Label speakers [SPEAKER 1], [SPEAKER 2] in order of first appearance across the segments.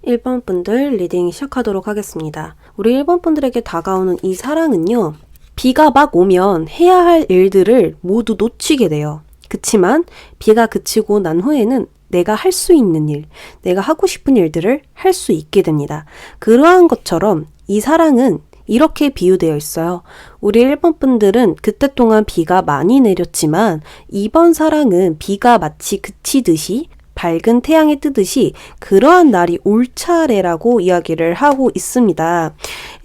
[SPEAKER 1] (1번) 분들 리딩 시작하도록 하겠습니다. 우리 1번 분들에게 다가오는 이 사랑은요, 비가 막 오면 해야 할 일들을 모두 놓치게 돼요. 그치만 비가 그치고 난 후에는 내가 할 수 있는 일, 내가 하고 싶은 일들을 할 수 있게 됩니다. 그러한 것처럼 이 사랑은 이렇게 비유되어 있어요. 우리 1번 분들은 그때 동안 비가 많이 내렸지만 이번 사랑은 비가 마치 그치듯이 밝은 태양이 뜨듯이 그러한 날이 올 차례라고 이야기를 하고 있습니다.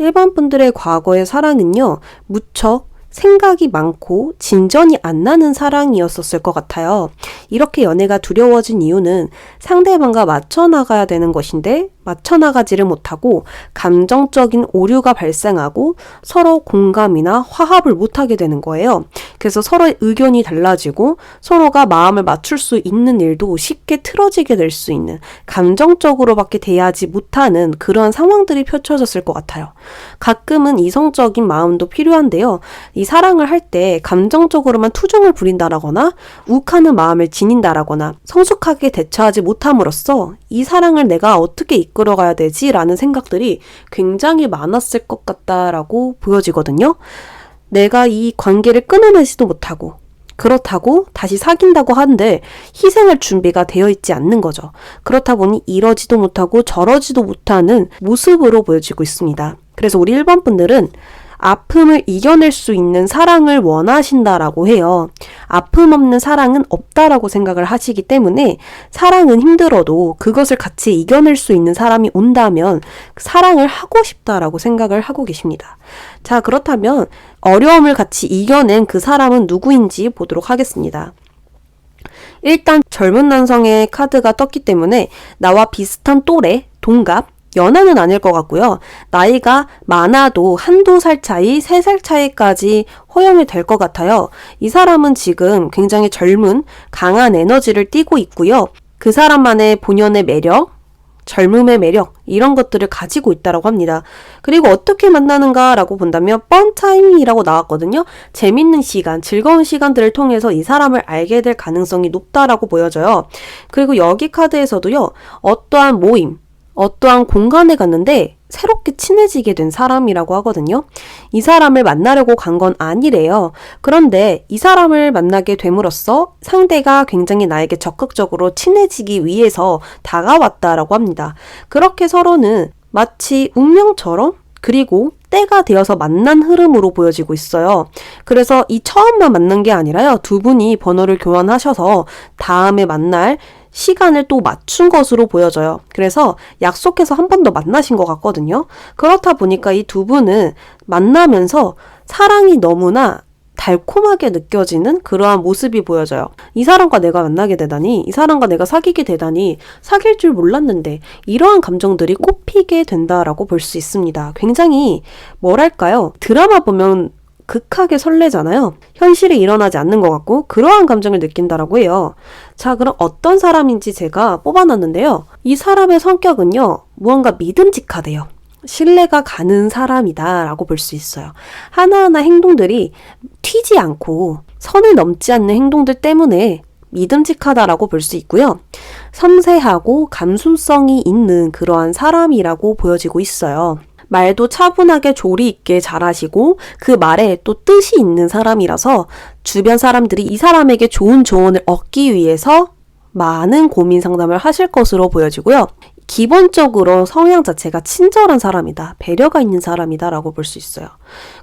[SPEAKER 1] 1번 분들의 과거의 사랑은요, 무척 생각이 많고 진전이 안 나는 사랑이었었을 것 같아요. 이렇게 연애가 두려워진 이유는 상대방과 맞춰 나가야 되는 것인데 맞춰 나가지를 못하고 감정적인 오류가 발생하고 서로 공감이나 화합을 못하게 되는 거예요. 그래서 서로의 의견이 달라지고 서로가 마음을 맞출 수 있는 일도 쉽게 틀어지게 될 수 있는, 감정적으로밖에 대하지 못하는 그런 상황들이 펼쳐졌을 것 같아요. 가끔은 이성적인 마음도 필요한데요. 이 사랑을 할 때 감정적으로만 투정을 부린다라거나 욱하는 마음을 지닌다라거나 성숙하게 대처하지 못함으로써 이 사랑을 내가 어떻게 이끌어가야 되지? 라는 생각들이 굉장히 많았을 것 같다라고 보여지거든요. 내가 이 관계를 끊어내지도 못하고 그렇다고 다시 사귄다고 하는데 희생할 준비가 되어 있지 않는 거죠. 그렇다 보니 이러지도 못하고 저러지도 못하는 모습으로 보여지고 있습니다. 그래서 우리 1번 분들은 아픔을 이겨낼 수 있는 사랑을 원하신다라고 해요. 아픔 없는 사랑은 없다라고 생각을 하시기 때문에 사랑은 힘들어도 그것을 같이 이겨낼 수 있는 사람이 온다면 사랑을 하고 싶다라고 생각을 하고 계십니다. 자, 그렇다면 어려움을 같이 이겨낸 그 사람은 누구인지 보도록 하겠습니다. 일단 젊은 남성의 카드가 떴기 때문에 나와 비슷한 또래, 동갑, 연하는 아닐 것 같고요. 나이가 많아도 한두 살 차이, 3살 차이까지 허용이 될 것 같아요. 이 사람은 지금 굉장히 젊은, 강한 에너지를 띠고 있고요. 그 사람만의 본연의 매력, 젊음의 매력, 이런 것들을 가지고 있다고 합니다. 그리고 어떻게 만나는가라고 본다면 뻔 타이밍이라고 나왔거든요. 재밌는 시간, 즐거운 시간들을 통해서 이 사람을 알게 될 가능성이 높다라고 보여져요. 그리고 여기 카드에서도요, 어떠한 모임, 어떠한 공간에 갔는데 새롭게 친해지게 된 사람이라고 하거든요. 이 사람을 만나려고 간 건 아니래요. 그런데 이 사람을 만나게 됨으로써 상대가 굉장히 나에게 적극적으로 친해지기 위해서 다가왔다라고 합니다. 그렇게 서로는 마치 운명처럼, 그리고 때가 되어서 만난 흐름으로 보여지고 있어요. 그래서 이 처음만 만난 게 아니라요, 두 분이 번호를 교환하셔서 다음에 만날 시간을 또 맞춘 것으로 보여져요. 그래서 약속해서 한 번 더 만나신 것 같거든요. 그렇다 보니까 이 두 분은 만나면서 사랑이 너무나 달콤하게 느껴지는 그러한 모습이 보여져요. 이 사람과 내가 만나게 되다니, 이 사람과 내가 사귀게 되다니, 사귈 줄 몰랐는데, 이러한 감정들이 꽃피게 된다라고 볼 수 있습니다. 굉장히 뭐랄까요? 드라마 보면 극하게 설레잖아요. 현실이 일어나지 않는 것 같고 그러한 감정을 느낀다라고 해요. 자, 그럼 어떤 사람인지 제가 뽑아놨는데요. 이 사람의 성격은요, 무언가 믿음직하대요. 신뢰가 가는 사람이다 라고 볼 수 있어요. 하나하나 행동들이 튀지 않고 선을 넘지 않는 행동들 때문에 믿음직하다라고 볼 수 있고요. 섬세하고 감수성이 있는 그러한 사람이라고 보여지고 있어요. 말도 차분하게 조리 있게 잘하시고 그 말에 또 뜻이 있는 사람이라서 주변 사람들이 이 사람에게 좋은 조언을 얻기 위해서 많은 고민 상담을 하실 것으로 보여지고요. 기본적으로 성향 자체가 친절한 사람이다, 배려가 있는 사람이다 라고 볼 수 있어요.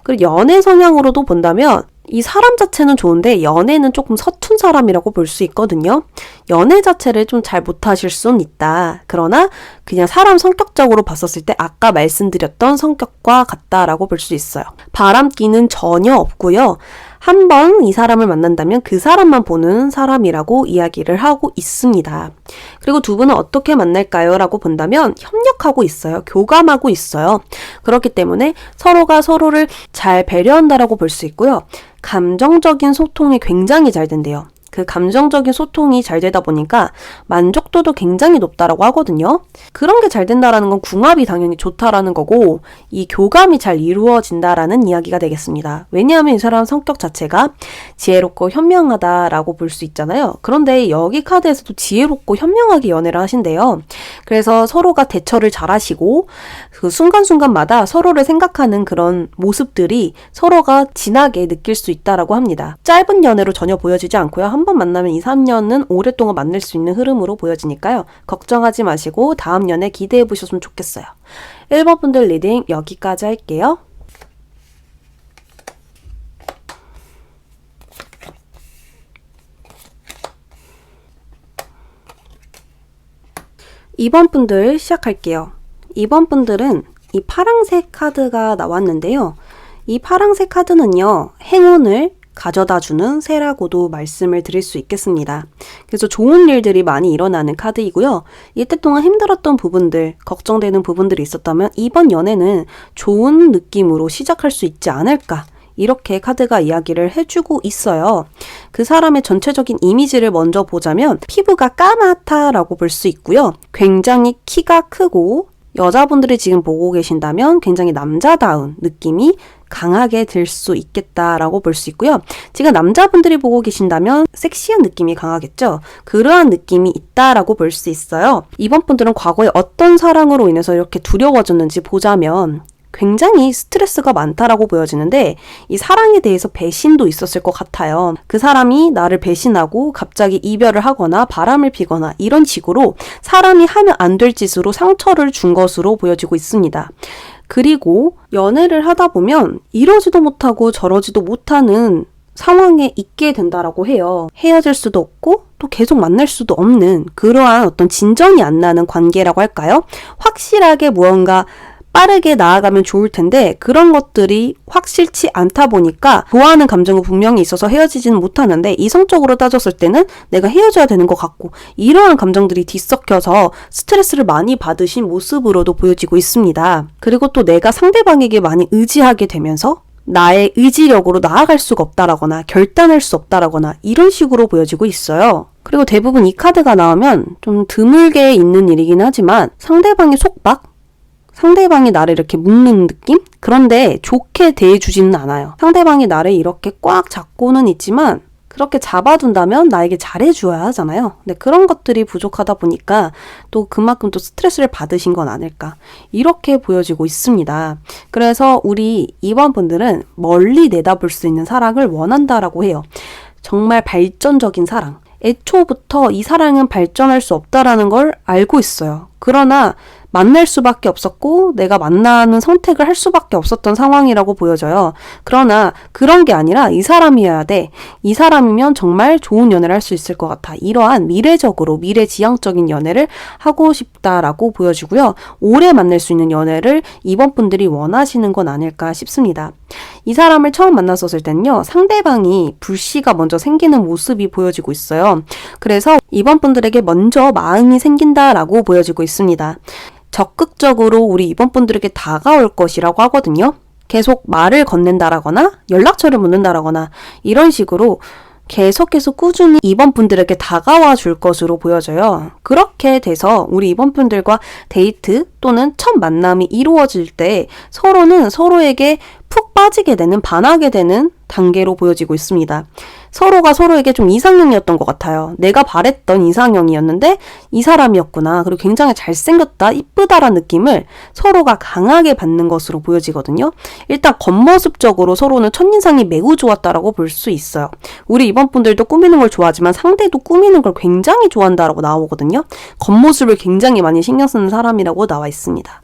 [SPEAKER 1] 그리고 연애 성향으로도 본다면 이 사람 자체는 좋은데 연애는 조금 서툰 사람이라고 볼 수 있거든요. 연애 자체를 좀 잘 못하실 수는 있다. 그러나 그냥 사람 성격적으로 봤었을 때 아까 말씀드렸던 성격과 같다라고 볼 수 있어요. 바람기는 전혀 없고요. 한 번 이 사람을 만난다면 그 사람만 보는 사람이라고 이야기를 하고 있습니다. 그리고 두 분은 어떻게 만날까요? 라고 본다면 협력하고 있어요. 교감하고 있어요. 그렇기 때문에 서로가 서로를 잘 배려한다라고 볼 수 있고요. 감정적인 소통이 굉장히 잘 된대요. 그 감정적인 소통이 잘 되다 보니까 만족도도 굉장히 높다라고 하거든요. 그런 게 잘 된다라는 건 궁합이 당연히 좋다라는 거고 이 교감이 잘 이루어진다라는 이야기가 되겠습니다. 왜냐하면 이 사람 성격 자체가 지혜롭고 현명하다라고 볼 수 있잖아요. 그런데 여기 카드에서도 지혜롭고 현명하게 연애를 하신대요. 그래서 서로가 대처를 잘 하시고 그 순간순간마다 서로를 생각하는 그런 모습들이 서로가 진하게 느낄 수 있다라고 합니다. 짧은 연애로 전혀 보여지지 않고요. 한 번 만나면 2, 3년은 오랫동안 만날 수 있는 흐름으로 보여지니까요. 걱정하지 마시고 다음 연애 기대해 보셨으면 좋겠어요. 1번 분들 리딩 여기까지 할게요. 2번 분들 시작할게요. 2번 분들은 이 파랑색 카드가 나왔는데요. 이 파랑색 카드는요, 행운을 가져다주는 새라고도 말씀을 드릴 수 있겠습니다. 그래서 좋은 일들이 많이 일어나는 카드이고요. 이때 동안 힘들었던 부분들, 걱정되는 부분들이 있었다면 이번 연애는 좋은 느낌으로 시작할 수 있지 않을까, 이렇게 카드가 이야기를 해주고 있어요. 그 사람의 전체적인 이미지를 먼저 보자면 피부가 까맣다라고 볼 수 있고요. 굉장히 키가 크고 여자분들이 지금 보고 계신다면 굉장히 남자다운 느낌이 강하게 들 수 있겠다라고 볼 수 있고요. 지금 남자분들이 보고 계신다면 섹시한 느낌이 강하겠죠. 그러한 느낌이 있다라고 볼 수 있어요. 이번 분들은 과거에 어떤 사랑으로 인해서 이렇게 두려워졌는지 보자면 굉장히 스트레스가 많다라고 보여지는데 이 사랑에 대해서 배신도 있었을 것 같아요. 그 사람이 나를 배신하고 갑자기 이별을 하거나 바람을 피거나 이런 식으로 사람이 하면 안 될 짓으로 상처를 준 것으로 보여지고 있습니다. 그리고 연애를 하다 보면 이러지도 못하고 저러지도 못하는 상황에 있게 된다라고 해요. 헤어질 수도 없고 또 계속 만날 수도 없는 그러한 어떤 진전이 안 나는 관계라고 할까요? 확실하게 무언가 빠르게 나아가면 좋을 텐데 그런 것들이 확실치 않다 보니까 좋아하는 감정은 분명히 있어서 헤어지지는 못하는데 이성적으로 따졌을 때는 내가 헤어져야 되는 것 같고 이러한 감정들이 뒤섞여서 스트레스를 많이 받으신 모습으로도 보여지고 있습니다. 그리고 또 내가 상대방에게 많이 의지하게 되면서 나의 의지력으로 나아갈 수가 없다라거나 결단할 수 없다라거나 이런 식으로 보여지고 있어요. 그리고 대부분 이 카드가 나오면 좀 드물게 있는 일이긴 하지만 상대방의 속박? 상대방이 나를 이렇게 묶는 느낌? 그런데 좋게 대해주지는 않아요. 상대방이 나를 이렇게 꽉 잡고는 있지만 그렇게 잡아둔다면 나에게 잘해줘야 하잖아요. 근데 그런 것들이 부족하다 보니까 또 그만큼 또 스트레스를 받으신 건 아닐까, 이렇게 보여지고 있습니다. 그래서 우리 2번 분들은 멀리 내다볼 수 있는 사랑을 원한다라고 해요. 정말 발전적인 사랑. 애초부터 이 사랑은 발전할 수 없다라는 걸 알고 있어요. 그러나 만날 수밖에 없었고 내가 만나는 선택을 할 수밖에 없었던 상황이라고 보여져요. 그러나 그런 게 아니라 이 사람이어야 돼. 이 사람이면 정말 좋은 연애를 할 수 있을 것 같아. 이러한 미래적으로 미래지향적인 연애를 하고 싶다라고 보여지고요. 오래 만날 수 있는 연애를 이번 분들이 원하시는 건 아닐까 싶습니다. 이 사람을 처음 만났었을 때는요, 상대방이 불씨가 먼저 생기는 모습이 보여지고 있어요. 그래서 이번 분들에게 먼저 마음이 생긴다라고 보여지고 있습니다. 적극적으로 우리 이번 분들에게 다가올 것이라고 하거든요. 계속 말을 건넨다라거나 연락처를 묻는다라거나 이런 식으로 계속해서 꾸준히 이번 분들에게 다가와 줄 것으로 보여져요. 그렇게 돼서 우리 이번 분들과 데이트 또는 첫 만남이 이루어질 때 서로는 서로에게 푹 빠지게 되는, 반하게 되는 단계로 보여지고 있습니다. 서로가 서로에게 좀 이상형이었던 것 같아요. 내가 바랬던 이상형이었는데 이 사람이었구나. 그리고 굉장히 잘생겼다, 이쁘다라는 느낌을 서로가 강하게 받는 것으로 보여지거든요. 일단 겉모습적으로 서로는 첫인상이 매우 좋았다라고 볼 수 있어요. 우리 이번 분들도 꾸미는 걸 좋아하지만 상대도 꾸미는 걸 굉장히 좋아한다라고 나오거든요. 겉모습을 굉장히 많이 신경 쓰는 사람이라고 나와 있습니다.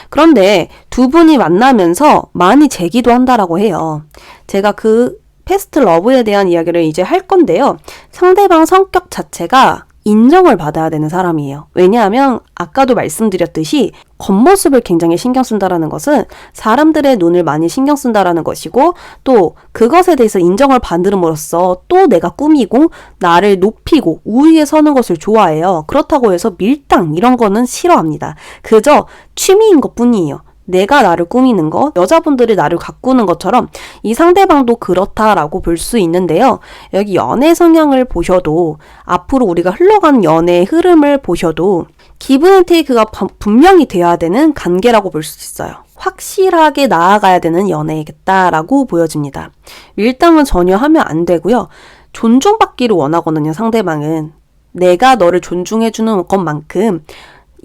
[SPEAKER 1] 그런데 두 분이 만나면서 많이 재기도 한다라고 해요. 제가 그 패스트 러브에 대한 이야기를 이제 할 건데요. 상대방 성격 자체가 인정을 받아야 되는 사람이에요. 왜냐하면 아까도 말씀드렸듯이 겉모습을 굉장히 신경 쓴다라는 것은 사람들의 눈을 많이 신경 쓴다라는 것이고, 또 그것에 대해서 인정을 받음으로써 또 내가 꾸미고 나를 높이고 우위에 서는 것을 좋아해요. 그렇다고 해서 밀당 이런 거는 싫어합니다. 그저 취미인 것뿐이에요. 내가 나를 꾸미는 거, 여자분들이 나를 가꾸는 것처럼 이 상대방도 그렇다라고 볼 수 있는데요. 여기 연애 성향을 보셔도, 앞으로 우리가 흘러가는 연애의 흐름을 보셔도 기브 앤 테이크가 분명히 돼야 되는 관계라고 볼 수 있어요. 확실하게 나아가야 되는 연애이겠다라고 보여집니다. 밀당은 전혀 하면 안 되고요. 존중받기를 원하거든요, 상대방은. 내가 너를 존중해주는 것만큼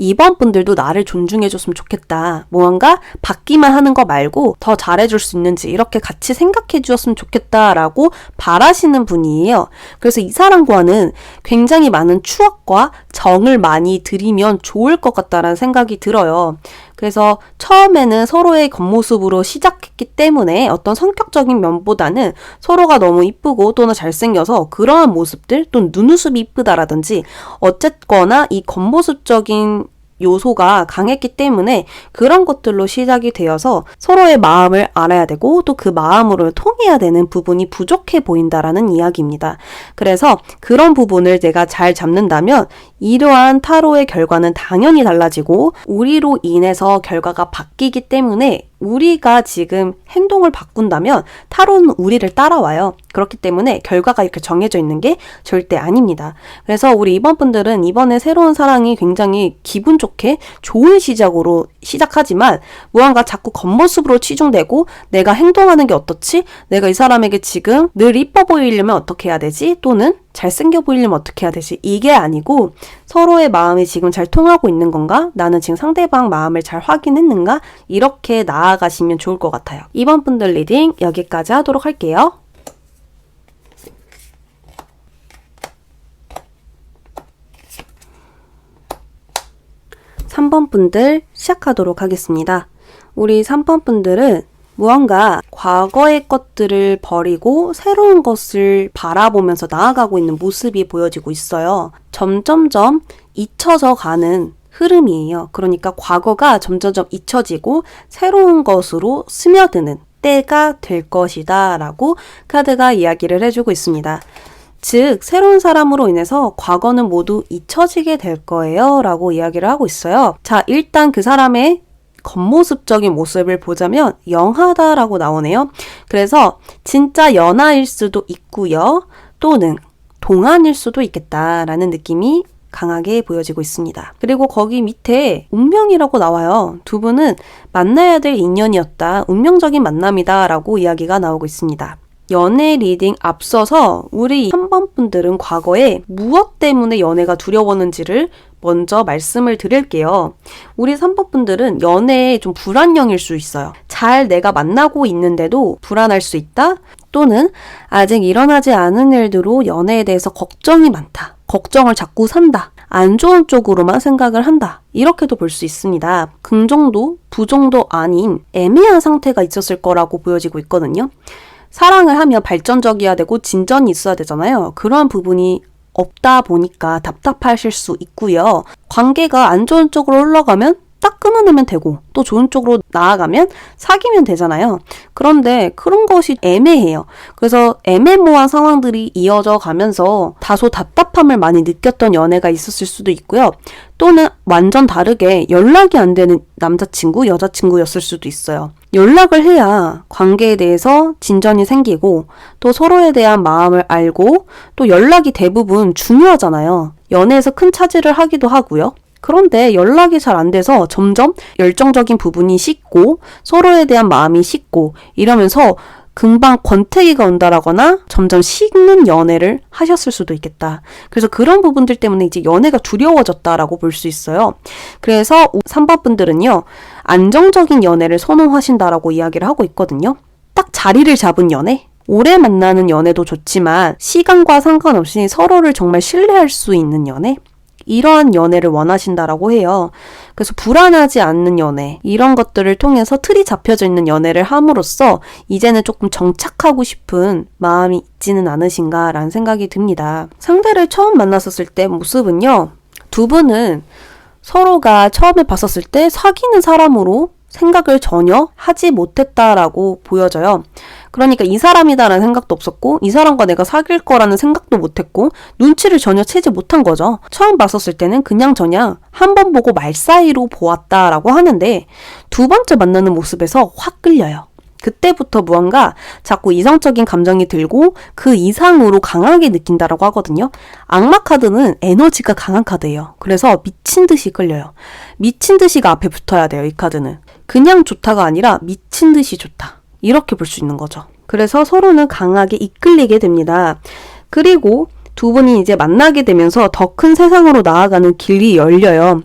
[SPEAKER 1] 이번 분들도 나를 존중해줬으면 좋겠다. 뭔가 받기만 하는 거 말고 더 잘해줄 수 있는지 이렇게 같이 생각해 주었으면 좋겠다라고 바라시는 분이에요. 그래서 이 사람과는 굉장히 많은 추억과 정을 많이 들이면 좋을 것 같다라는 생각이 들어요. 그래서 처음에는 서로의 겉모습으로 시작했기 때문에 어떤 성격적인 면보다는 서로가 너무 이쁘고 또는 잘생겨서 그러한 모습들, 또 눈웃음이 이쁘다라든지 어쨌거나 이 겉모습적인 요소가 강했기 때문에 그런 것들로 시작이 되어서 서로의 마음을 알아야 되고 또 그 마음으로 통해야 되는 부분이 부족해 보인다라는 이야기입니다. 그래서 그런 부분을 내가 잘 잡는다면 이러한 타로의 결과는 당연히 달라지고, 우리로 인해서 결과가 바뀌기 때문에 우리가 지금 행동을 바꾼다면 타로는 우리를 따라와요. 그렇기 때문에 결과가 이렇게 정해져 있는 게 절대 아닙니다. 그래서 우리 이번 분들은 이번에 새로운 사랑이 굉장히 기분 좋게 좋은 시작으로 시작하지만 무언가 자꾸 겉모습으로 치중되고, 내가 행동하는 게 어떻지? 내가 이 사람에게 지금 늘 이뻐 보이려면 어떻게 해야 되지? 또는 잘생겨 보이려면 어떻게 해야 되지? 이게 아니고 서로의 마음이 지금 잘 통하고 있는 건가? 나는 지금 상대방 마음을 잘 확인했는가? 이렇게 나아가시면 좋을 것 같아요. 이번 분들 리딩 여기까지 하도록 할게요. (3번) 분들 시작하도록 하겠습니다. 우리 3번 분들은 무언가 과거의 것들을 버리고 새로운 것을 바라보면서 나아가고 있는 모습이 보여지고 있어요. 점점점 잊혀져 가는 흐름이에요. 그러니까 과거가 점점점 잊혀지고 새로운 것으로 스며드는 때가 될 것이다 라고 카드가 이야기를 해주고 있습니다. 즉 새로운 사람으로 인해서 과거는 모두 잊혀지게 될 거예요 라고 이야기를 하고 있어요. 자, 일단 그 사람의 겉모습적인 모습을 보자면 영하다라고 나오네요. 그래서 진짜 연하일 수도 있고요. 또는 동안일 수도 있겠다라는 느낌이 강하게 보여지고 있습니다. 그리고 거기 밑에 운명이라고 나와요. 두 분은 만나야 될 인연이었다. 운명적인 만남이다 라고 이야기가 나오고 있습니다. 연애 리딩 앞서서 우리 3번 분들은 과거에 무엇 때문에 연애가 두려웠는지를 먼저 말씀을 드릴게요. 우리 3번 분들은 연애에 좀 불안형일 수 있어요. 잘 내가 만나고 있는데도 불안할 수 있다? 또는 아직 일어나지 않은 일들로 연애에 대해서 걱정이 많다. 걱정을 자꾸 산다. 안 좋은 쪽으로만 생각을 한다. 이렇게도 볼 수 있습니다. 긍정도 부정도 아닌 애매한 상태가 있었을 거라고 보여지고 있거든요. 사랑을 하면 발전적이어야 되고 진전이 있어야 되잖아요. 그러한 부분이 없다 보니까 답답하실 수 있고요. 관계가 안 좋은 쪽으로 흘러가면 딱 끊어내면 되고 또 좋은 쪽으로 나아가면 사귀면 되잖아요. 그런데 그런 것이 애매해요. 그래서 애매모호한 상황들이 이어져 가면서 다소 답답함을 많이 느꼈던 연애가 있었을 수도 있고요. 또는 완전 다르게 연락이 안 되는 남자친구, 여자친구였을 수도 있어요. 연락을 해야 관계에 대해서 진전이 생기고 또 서로에 대한 마음을 알고 또 연락이 대부분 중요하잖아요. 연애에서 큰 차지를 하기도 하고요. 그런데 연락이 잘 안 돼서 점점 열정적인 부분이 식고 서로에 대한 마음이 식고 이러면서 금방 권태기가 온다라거나 점점 식는 연애를 하셨을 수도 있겠다. 그래서 그런 부분들 때문에 이제 연애가 두려워졌다라고 볼 수 있어요. 그래서 3번 분들은요, 안정적인 연애를 선호하신다라고 이야기를 하고 있거든요. 딱 자리를 잡은 연애? 오래 만나는 연애도 좋지만 시간과 상관없이 서로를 정말 신뢰할 수 있는 연애? 이러한 연애를 원하신다라고 해요. 그래서 불안하지 않는 연애, 이런 것들을 통해서 틀이 잡혀져 있는 연애를 함으로써 이제는 조금 정착하고 싶은 마음이 있지는 않으신가라는 생각이 듭니다. 상대를 처음 만났었을 때 모습은요, 두 분은 서로가 처음에 봤었을 때 사귀는 사람으로 생각을 전혀 하지 못했다라고 보여져요. 그러니까 이 사람이다라는 생각도 없었고 이 사람과 내가 사귈 거라는 생각도 못했고 눈치를 전혀 채지 못한 거죠. 처음 봤었을 때는 그냥저냥 한 번 보고 말 사이로 보았다라고 하는데 두 번째 만나는 모습에서 확 끌려요. 그때부터 무언가 자꾸 이성적인 감정이 들고 그 이상으로 강하게 느낀다라고 하거든요. 악마 카드는 에너지가 강한 카드예요. 그래서 미친 듯이 끌려요. 미친 듯이가 앞에 붙어야 돼요, 이 카드는. 그냥 좋다가 아니라 미친 듯이 좋다. 이렇게 볼 수 있는 거죠. 그래서 서로는 강하게 이끌리게 됩니다. 그리고 두 분이 이제 만나게 되면서 더 큰 세상으로 나아가는 길이 열려요.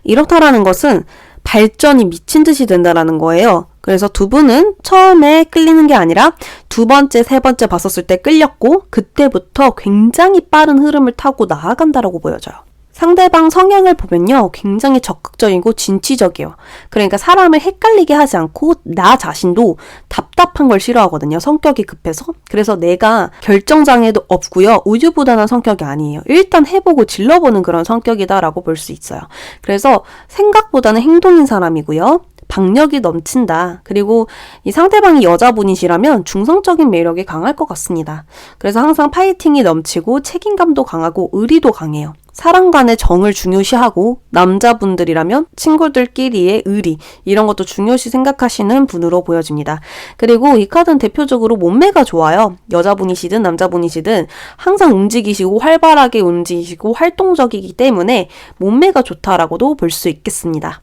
[SPEAKER 1] 이렇다라는 것은 발전이 미친 듯이 된다라는 거예요. 그래서 두 분은 처음에 끌리는 게 아니라 두 번째, 세 번째 봤었을 때 끌렸고 그때부터 굉장히 빠른 흐름을 타고 나아간다라고 보여져요. 상대방 성향을 보면요, 굉장히 적극적이고 진취적이에요. 그러니까 사람을 헷갈리게 하지 않고 나 자신도 답답한 걸 싫어하거든요. 성격이 급해서. 그래서 내가 결정장애도 없고요. 우유부단한 성격이 아니에요. 일단 해보고 질러보는 그런 성격이다라고 볼 수 있어요. 그래서 생각보다는 행동인 사람이고요. 박력이 넘친다. 그리고 이 상대방이 여자분이시라면 중성적인 매력이 강할 것 같습니다. 그래서 항상 파이팅이 넘치고 책임감도 강하고 의리도 강해요. 사람 간의 정을 중요시하고 남자분들이라면 친구들끼리의 의리, 이런 것도 중요시 생각하시는 분으로 보여집니다. 그리고 이 카드는 대표적으로 몸매가 좋아요. 여자분이시든 남자분이시든 항상 움직이시고 활발하게 움직이시고 활동적이기 때문에 몸매가 좋다라고도 볼 수 있겠습니다.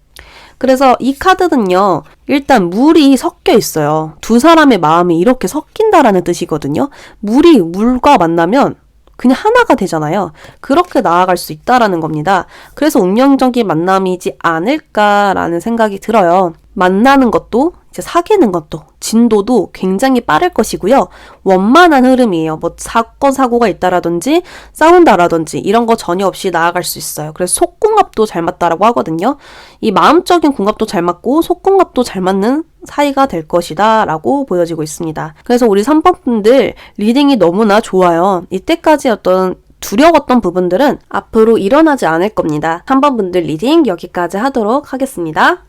[SPEAKER 1] 그래서 이 카드는요, 일단 물이 섞여 있어요. 두 사람의 마음이 이렇게 섞인다라는 뜻이거든요. 물과 만나면 그냥 하나가 되잖아요. 그렇게 나아갈 수 있다라는 겁니다. 그래서 운명적인 만남이지 않을까라는 생각이 들어요. 만나는 것도 이제 사귀는 것도 진도도 굉장히 빠를 것이고요. 원만한 흐름이에요. 뭐 사건 사고가 있다라든지 싸운다라든지 이런 거 전혀 없이 나아갈 수 있어요. 그래서 속궁합도 잘 맞다라고 하거든요. 이 마음적인 궁합도 잘 맞고 속궁합도 잘 맞는 사이가 될 것이다 라고 보여지고 있습니다. 그래서 우리 3번 분들 리딩이 너무나 좋아요. 이때까지 어떤 두려웠던 부분들은 앞으로 일어나지 않을 겁니다. 3번 분들 리딩 여기까지 하도록 하겠습니다.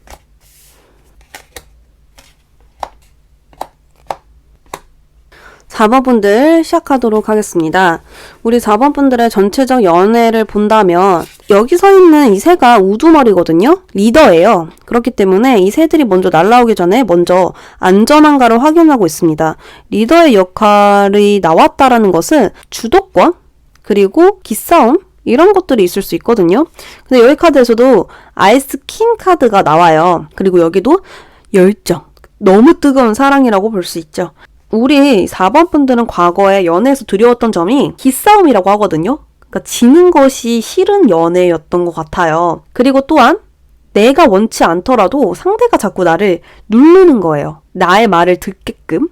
[SPEAKER 1] 4번 분들 시작하도록 하겠습니다. 우리 4번 분들의 전체적 연애를 본다면 여기 서 있는 이 새가 우두머리거든요. 리더예요. 그렇기 때문에 이 새들이 먼저 날아오기 전에 먼저 안전한가를 확인하고 있습니다. 리더의 역할이 나왔다라는 것은 주도권 그리고 기싸움 이런 것들이 있을 수 있거든요. 근데 여기 카드에서도 아이스 킹 카드가 나와요. 그리고 여기도 열정, 너무 뜨거운 사랑이라고 볼 수 있죠. 우리 4번 분들은 과거에 연애에서 두려웠던 점이 기싸움이라고 하거든요. 그러니까 지는 것이 싫은 연애였던 것 같아요. 그리고 또한 내가 원치 않더라도 상대가 자꾸 나를 누르는 거예요. 나의 말을 듣게끔.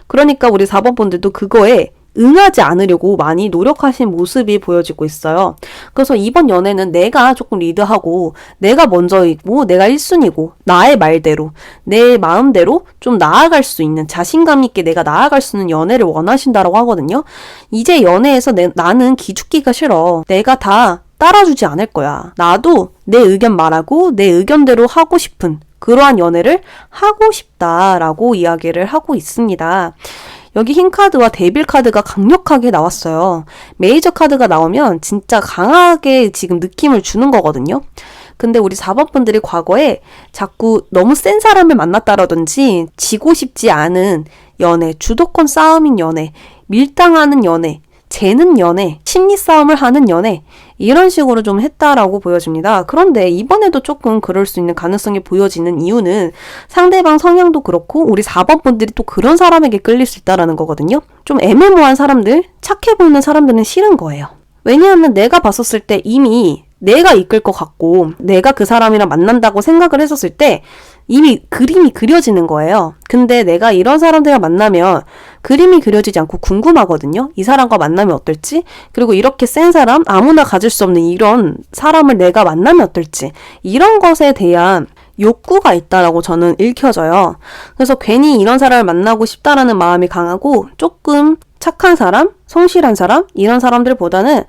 [SPEAKER 1] 그러니까 우리 4번 분들도 그거에 응하지 않으려고 많이 노력하신 모습이 보여지고 있어요. 그래서 이번 연애는 내가 조금 리드하고 내가 먼저이고 내가 1순위고 나의 말대로 내 마음대로 좀 나아갈 수 있는 자신감 있게 내가 나아갈 수 있는 연애를 원하신다고 하거든요. 이제 연애에서 나는 기죽기가 싫어. 내가 다 따라주지 않을 거야. 나도 내 의견 말하고 내 의견대로 하고 싶은 그러한 연애를 하고 싶다라고 이야기를 하고 있습니다. 여기 흰 카드와 데빌 카드가 강력하게 나왔어요. 메이저 카드가 나오면 진짜 강하게 지금 느낌을 주는 거거든요. 근데 우리 4번 분들이 과거에 자꾸 너무 센 사람을 만났다라든지 지고 싶지 않은 연애, 주도권 싸움인 연애, 밀당하는 연애, 재는 연애, 심리 싸움을 하는 연애, 이런 식으로 좀 했다라고 보여집니다. 그런데 이번에도 조금 그럴 수 있는 가능성이 보여지는 이유는 상대방 성향도 그렇고 우리 4번 분들이 또 그런 사람에게 끌릴 수 있다라는 거거든요. 좀 애매모호한 사람들, 착해 보이는 사람들은 싫은 거예요. 왜냐하면 내가 봤었을 때 이미 내가 이끌 것 같고 내가 그 사람이랑 만난다고 생각을 했었을 때 이미 그림이 그려지는 거예요. 근데 내가 이런 사람들과 만나면 그림이 그려지지 않고 궁금하거든요. 이 사람과 만나면 어떨지? 그리고 이렇게 센 사람, 아무나 가질 수 없는 이런 사람을 내가 만나면 어떨지? 이런 것에 대한 욕구가 있다라고 저는 읽혀져요. 그래서 괜히 이런 사람을 만나고 싶다라는 마음이 강하고 조금 착한 사람, 성실한 사람, 이런 사람들보다는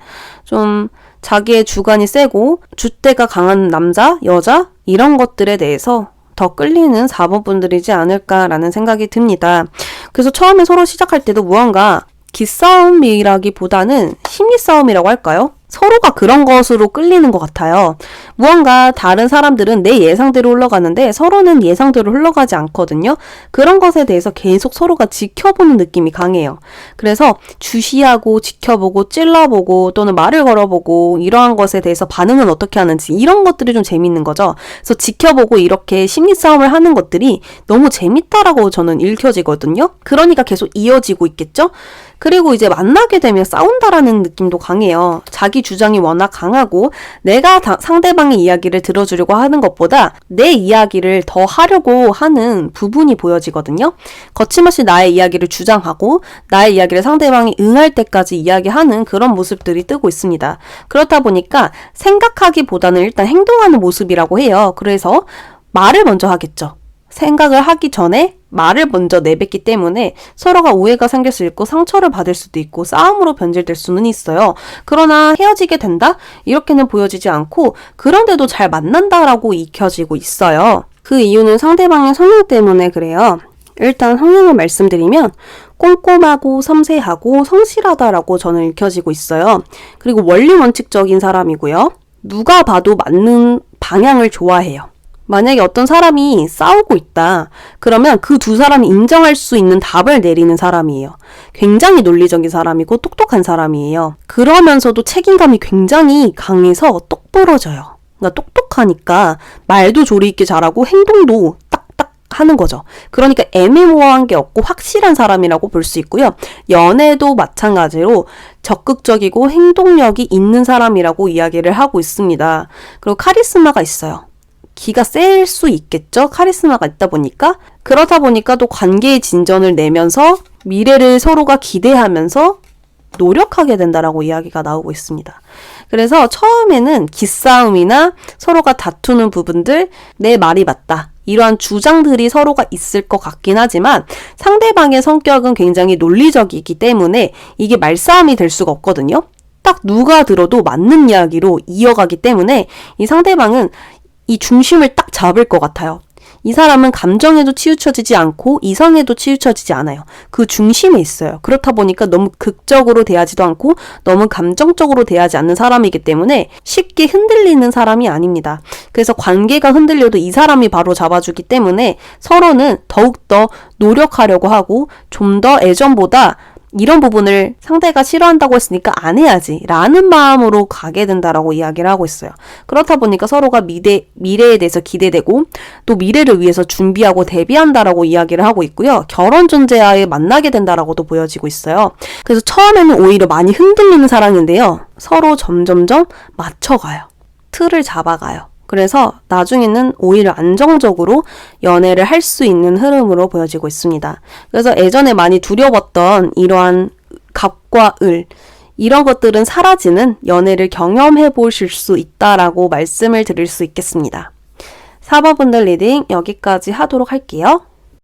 [SPEAKER 1] 좀 자기의 주관이 세고 줏대가 강한 남자, 여자, 이런 것들에 대해서 더 끌리는 4번 분들이지 않을까라는 생각이 듭니다. 그래서 처음에 서로 시작할 때도 무언가 기싸움이라기보다는 심리싸움이라고 할까요? 서로가 그런 것으로 끌리는 것 같아요. 무언가 다른 사람들은 내 예상대로 흘러가는데 서로는 예상대로 흘러가지 않거든요. 그런 것에 대해서 계속 서로가 지켜보는 느낌이 강해요. 그래서 주시하고 지켜보고 찔러보고 또는 말을 걸어보고 이러한 것에 대해서 반응은 어떻게 하는지 이런 것들이 좀 재밌는 거죠. 그래서 지켜보고 이렇게 심리싸움을 하는 것들이 너무 재밌다라고 저는 읽혀지거든요. 그러니까 계속 이어지고 있겠죠? 그리고 이제 만나게 되면 싸운다라는 느낌도 강해요. 자기 주장이 워낙 강하고 내가 상대방의 이야기를 들어주려고 하는 것보다 내 이야기를 더 하려고 하는 부분이 보여지거든요. 거침없이 나의 이야기를 주장하고 나의 이야기를 상대방이 응할 때까지 이야기하는 그런 모습들이 뜨고 있습니다. 그렇다 보니까 생각하기보다는 일단 행동하는 모습이라고 해요. 그래서 말을 먼저 하겠죠. 생각을 하기 전에 말을 먼저 내뱉기 때문에 서로가 오해가 생길 수 있고 상처를 받을 수도 있고 싸움으로 변질될 수는 있어요. 그러나 헤어지게 된다? 이렇게는 보여지지 않고 그런데도 잘 만난다라고 익혀지고 있어요. 그 이유는 상대방의 성향 때문에 그래요. 일단 성향을 말씀드리면 꼼꼼하고 섬세하고 성실하다라고 저는 읽혀지고 있어요. 그리고 원리 원칙적인 사람이고요. 누가 봐도 맞는 방향을 좋아해요. 만약에 어떤 사람이 싸우고 있다. 그러면 그 두 사람이 인정할 수 있는 답을 내리는 사람이에요. 굉장히 논리적인 사람이고 똑똑한 사람이에요. 그러면서도 책임감이 굉장히 강해서 똑부러져요. 그러니까 똑똑하니까 말도 조리 있게 잘하고 행동도 딱딱 하는 거죠. 그러니까 애매모호한 게 없고 확실한 사람이라고 볼 수 있고요. 연애도 마찬가지로 적극적이고 행동력이 있는 사람이라고 이야기를 하고 있습니다. 그리고 카리스마가 있어요. 기가 셀 수 있겠죠? 카리스마가 있다 보니까. 그렇다 보니까 또 관계의 진전을 내면서 미래를 서로가 기대하면서 노력하게 된다라고 이야기가 나오고 있습니다. 그래서 처음에는 기싸움이나 서로가 다투는 부분들, 내 말이 맞다. 이러한 주장들이 서로가 있을 것 같긴 하지만 상대방의 성격은 굉장히 논리적이기 때문에 이게 말싸움이 될 수가 없거든요. 딱 누가 들어도 맞는 이야기로 이어가기 때문에 이 상대방은 이 중심을 딱 잡을 것 같아요. 이 사람은 감정에도 치우쳐지지 않고 이성에도 치우쳐지지 않아요. 그 중심에 있어요. 그렇다 보니까 너무 극적으로 대하지도 않고 너무 감정적으로 대하지 않는 사람이기 때문에 쉽게 흔들리는 사람이 아닙니다. 그래서 관계가 흔들려도 이 사람이 바로 잡아주기 때문에 서로는 더욱더 노력하려고 하고 좀 더 예전보다 이런 부분을 상대가 싫어한다고 했으니까 안 해야지 라는 마음으로 가게 된다라고 이야기를 하고 있어요. 그렇다 보니까 서로가 미래에 대해서 기대되고 또 미래를 위해서 준비하고 대비한다라고 이야기를 하고 있고요. 결혼 존재하에 만나게 된다라고도 보여지고 있어요. 그래서 처음에는 오히려 많이 흔들리는 사랑인데요. 서로 점점점 맞춰가요. 틀을 잡아가요. 그래서 나중에는 오히려 안정적으로 연애를 할 수 있는 흐름으로 보여지고 있습니다. 그래서 예전에 많이 두려웠던 이러한 갑과 을, 이런 것들은 사라지는 연애를 경험해 보실 수 있다라고 말씀을 드릴 수 있겠습니다. 4번 분들 리딩 여기까지 하도록 할게요.